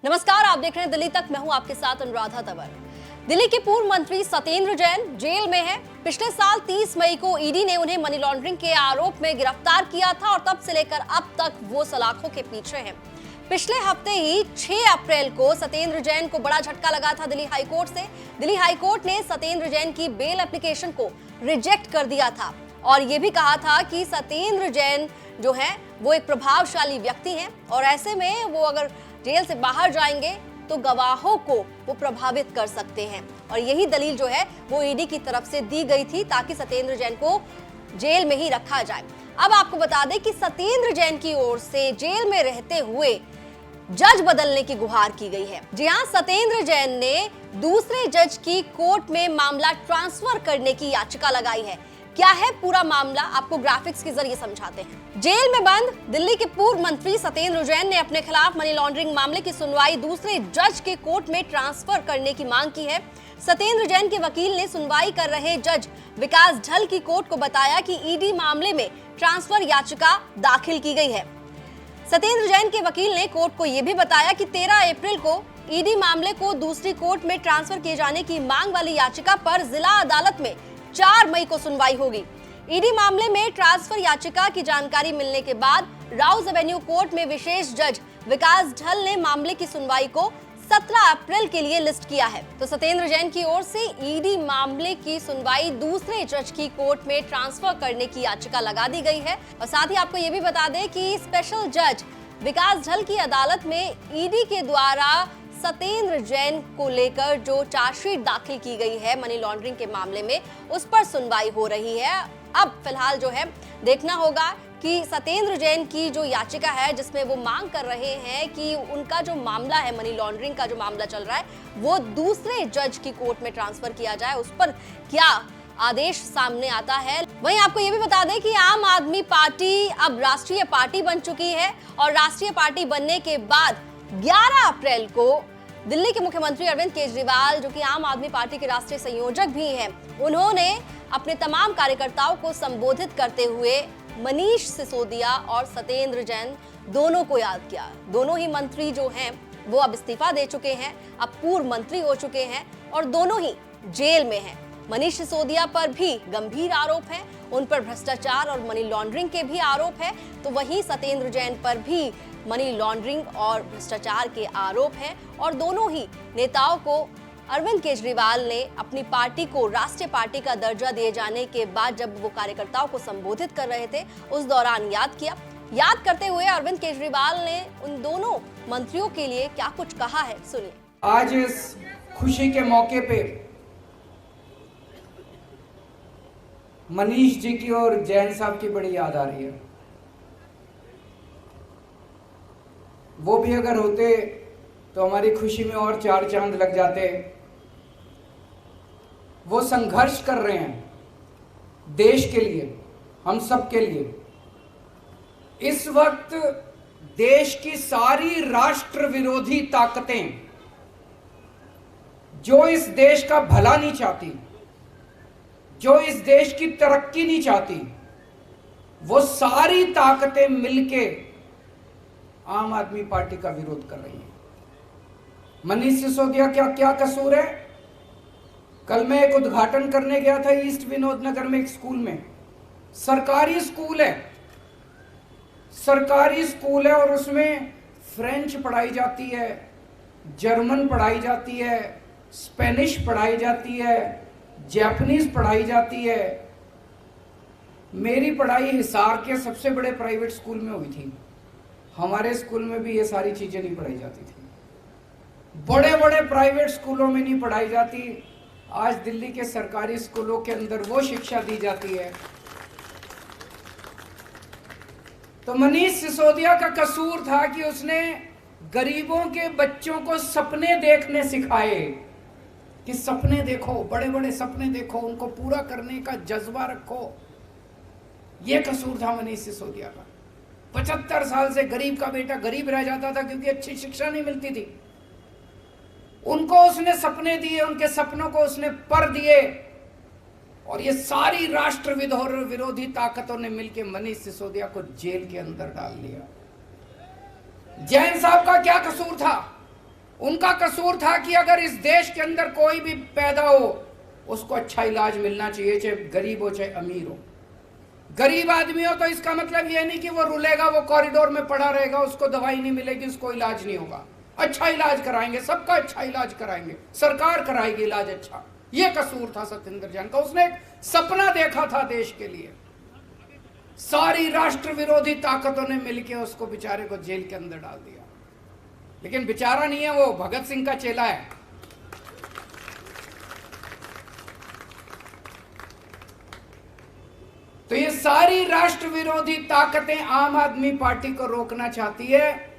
नमस्कार, आप देख रहे हैं दिल्ली तक। मैं हूं आपके साथ अनुराधा तंवर। दिल्ली के पूर्व मंत्री सत्येंद्र जैन जेल में हैं। पिछले साल 30 मई को ईडी ने उन्हें मनी लॉन्ड्रिंग के आरोप में गिरफ्तार किया था और तब से लेकर अब तक वो सलाखों के पीछे हैं। पिछले हफ्ते ही 6 अप्रैल को सत्येंद्र जैन को बड़ा झटका लगा था दिल्ली हाईकोर्ट से। दिल्ली हाईकोर्ट ने सत्येंद्र जैन की बेल एप्लीकेशन को रिजेक्ट कर दिया था और ये भी कहा था कि सत्येंद्र जैन जो है वो एक प्रभावशाली व्यक्ति हैं और ऐसे में वो अगर जेल से बाहर जाएंगे तो गवाहों को वो प्रभावित कर सकते हैं। और यही दलील जो है वो ईडी की तरफ से दी गई थी ताकि सत्येंद्र जैन को जेल में ही रखा जाए। अब आपको बता दें कि सत्येंद्र जैन की ओर से जेल में रहते हुए जज बदलने की गुहार की गई है। जी हां, सत्येंद्र जैन ने दूसरे जज की कोर्ट में मामला ट्रांसफर करने की याचिका लगाई है। क्या है पूरा मामला, आपको ग्राफिक्स के जरिए समझाते हैं। जेल में बंद दिल्ली के पूर्व मंत्री सत्येंद्र जैन ने अपने खिलाफ मनी लॉन्ड्रिंग मामले की सुनवाई दूसरे जज के कोर्ट में ट्रांसफर करने की मांग की है। सत्येंद्र जैन के वकील ने सुनवाई कर रहे जज विकास ढल की कोर्ट को बताया कि ईडी मामले में ट्रांसफर याचिका दाखिल की गई है। सत्येंद्र जैन के वकील ने कोर्ट को यह भी बताया कि 13 अप्रैल को ईडी मामले को दूसरी कोर्ट में ट्रांसफर किए जाने की मांग वाली याचिका पर जिला अदालत में 4 मई को सुनवाई होगी। ईडी मामले में ट्रांसफर याचिका की जानकारी मिलने के बाद राउज एवेन्यू कोर्ट में विशेष जज विकास ढल ने मामले की सुनवाई को 17 अप्रैल के लिए लिस्ट किया है। तो सत्येंद्र जैन की ओर से ईडी मामले की सुनवाई दूसरे जज की कोर्ट में ट्रांसफर करने की याचिका लगा दी गई है। और साथ ही आपको ये भी बता दें कि स्पेशल जज विकास ढल की अदालत में ईडी के द्वारा सत्येंद्र जैन को लेकर जो चार्जशीट दाखिल की गई है मनी लॉन्ड्रिंग के मामले में, उस पर सुनवाई हो रही है। अब फिलहाल जो है देखना होगा कि सत्येंद्र जैन की जो याचिका है जिसमें वो मांग कर रहे हैं कि उनका जो मामला है मनी लॉन्ड्रिंग का जो मामला चल रहा है वो दूसरे जज की कोर्ट में ट्रांसफर किया जाए, उस पर क्या आदेश सामने आता है। वहीं आपको ये भी बता दें कि आम आदमी पार्टी अब राष्ट्रीय पार्टी बन चुकी है और राष्ट्रीय पार्टी बनने के बाद 11 अप्रैल को दिल्ली के मुख्यमंत्री अरविंद केजरीवाल, जो कि आम आदमी पार्टी के राष्ट्रीय संयोजक भी हैं, उन्होंने अपने तमाम कार्यकर्ताओं को संबोधित करते हुए मनीष सिसोदिया और सत्येंद्र जैन दोनों को याद किया। दोनों ही मंत्री जो हैं वो अब इस्तीफा दे चुके हैं, अब पूर्व मंत्री हो चुके हैं और दोनों ही जेल में हैं। मनीष सिसोदिया पर भी गंभीर आरोप हैं, उन पर भ्रष्टाचार और मनी लॉन्ड्रिंग के भी आरोप है, तो वहीं सत्येंद्र जैन पर भी मनी लॉन्ड्रिंग और भ्रष्टाचार के आरोप हैं। और दोनों ही नेताओं को अरविंद केजरीवाल ने अपनी पार्टी को राष्ट्रीय पार्टी का दर्जा दिए जाने के बाद जब वो कार्यकर्ताओं को संबोधित कर रहे थे उस दौरान याद किया। याद करते हुए अरविंद केजरीवाल ने उन दोनों मंत्रियों के लिए क्या कुछ कहा है, सुनिए। आज इस खुशी के मौके पे मनीष जी की और जैन साहब की बड़ी याद आ रही है। वो भी अगर होते तो हमारी खुशी में और 4 चांद लग जाते। वो संघर्ष कर रहे हैं देश के लिए, हम सब के लिए। इस वक्त देश की सारी राष्ट्र विरोधी ताकतें जो इस देश का भला नहीं चाहती, जो इस देश की तरक्की नहीं चाहती, वो सारी ताकतें मिलके आम आदमी पार्टी का विरोध कर रही हैं। मनीष सिसोदिया क्या क्या कसूर है? कल मैं एक उद्घाटन करने गया था ईस्ट विनोद नगर में एक स्कूल में। सरकारी स्कूल है, सरकारी स्कूल है और उसमें फ्रेंच पढ़ाई जाती है, जर्मन पढ़ाई जाती है, स्पेनिश पढ़ाई जाती है, जापानीज पढ़ाई जाती है। मेरी पढ़ाई हिसार के सबसे बड़े प्राइवेट स्कूल में हुई थी। हमारे स्कूल में भी ये सारी चीजें नहीं पढ़ाई जाती थी, बड़े बड़े प्राइवेट स्कूलों में नहीं पढ़ाई जाती। आज दिल्ली के सरकारी स्कूलों के अंदर वो शिक्षा दी जाती है। तो मनीष सिसोदिया का कसूर था कि उसने गरीबों के बच्चों को सपने देखने सिखाए कि सपने देखो, बड़े बड़े सपने देखो, उनको पूरा करने का जज्बा रखो। यह कसूर था मनीष सिसोदिया का। 75 साल से गरीब का बेटा गरीब रह जाता था क्योंकि अच्छी शिक्षा नहीं मिलती थी। उनको उसने सपने दिए, उनके सपनों को उसने पर दिए और ये सारी राष्ट्र विरोधी ताकतों ने मिलकर मनीष सिसोदिया को जेल के अंदर डाल दिया। जैन साहब का क्या कसूर था? उनका कसूर था कि अगर इस देश के अंदर कोई भी पैदा हो उसको अच्छा इलाज मिलना चाहिए, चाहे गरीब हो चाहे अमीर हो। गरीब आदमी हो तो इसका मतलब यह नहीं कि वो रुलेगा, वो कॉरिडोर में पड़ा रहेगा, उसको दवाई नहीं मिलेगी, उसको इलाज नहीं होगा। अच्छा इलाज कराएंगे, सबका अच्छा इलाज कराएंगे, सरकार कराएगी इलाज अच्छा। ये कसूर था सत्येंद्र जैन का। उसने एक सपना देखा था देश के लिए। सारी राष्ट्र विरोधी ताकतों ने मिलकर उसको बेचारे को जेल के अंदर डाल दिया। लेकिन बेचारा नहीं है, वो भगत सिंह का चेला है। तो ये सारी राष्ट्र विरोधी ताकतें आम आदमी पार्टी को रोकना चाहती है,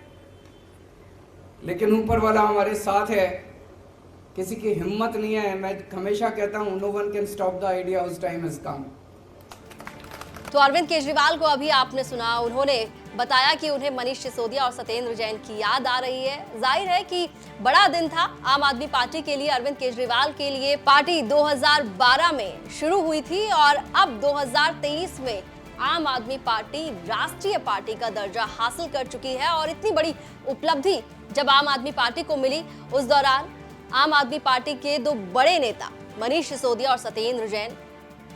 लेकिन ऊपर वाला हमारे साथ है। किसी की हिम्मत नहीं है। मैं हमेशा कहता हूं, no one can stop the idea whose time has come. तो अरविंद केजरीवाल को अभी आपने सुना, उन्होंने बताया कि उन्हें मनीष सिसोदिया और सत्येंद्र जैन की याद आ रही है। जाहिर है कि बड़ा दिन था आम आदमी पार्टी के लिए, अरविंद केजरीवाल के लिए। पार्टी 2012 में शुरू हुई थी और अब 2023 में आम आदमी पार्टी राष्ट्रीय पार्टी का दर्जा हासिल कर चुकी है। और इतनी बड़ी उपलब्धि जब आम आदमी पार्टी को मिली, उस दौरान आम आदमी पार्टी के दो बड़े नेता मनीष सिसोदिया और सत्येंद्र जैन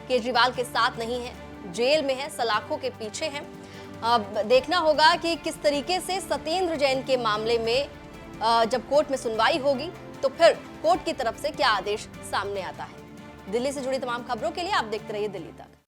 केजरीवाल के साथ नहीं है, जेल में है, सलाखों के पीछे हैं। अब देखना होगा कि किस तरीके से सत्येंद्र जैन के मामले में जब कोर्ट में सुनवाई होगी तो फिर कोर्ट की तरफ से क्या आदेश सामने आता है। दिल्ली से जुड़ी तमाम खबरों के लिए आप देखते रहिए दिल्ली तक।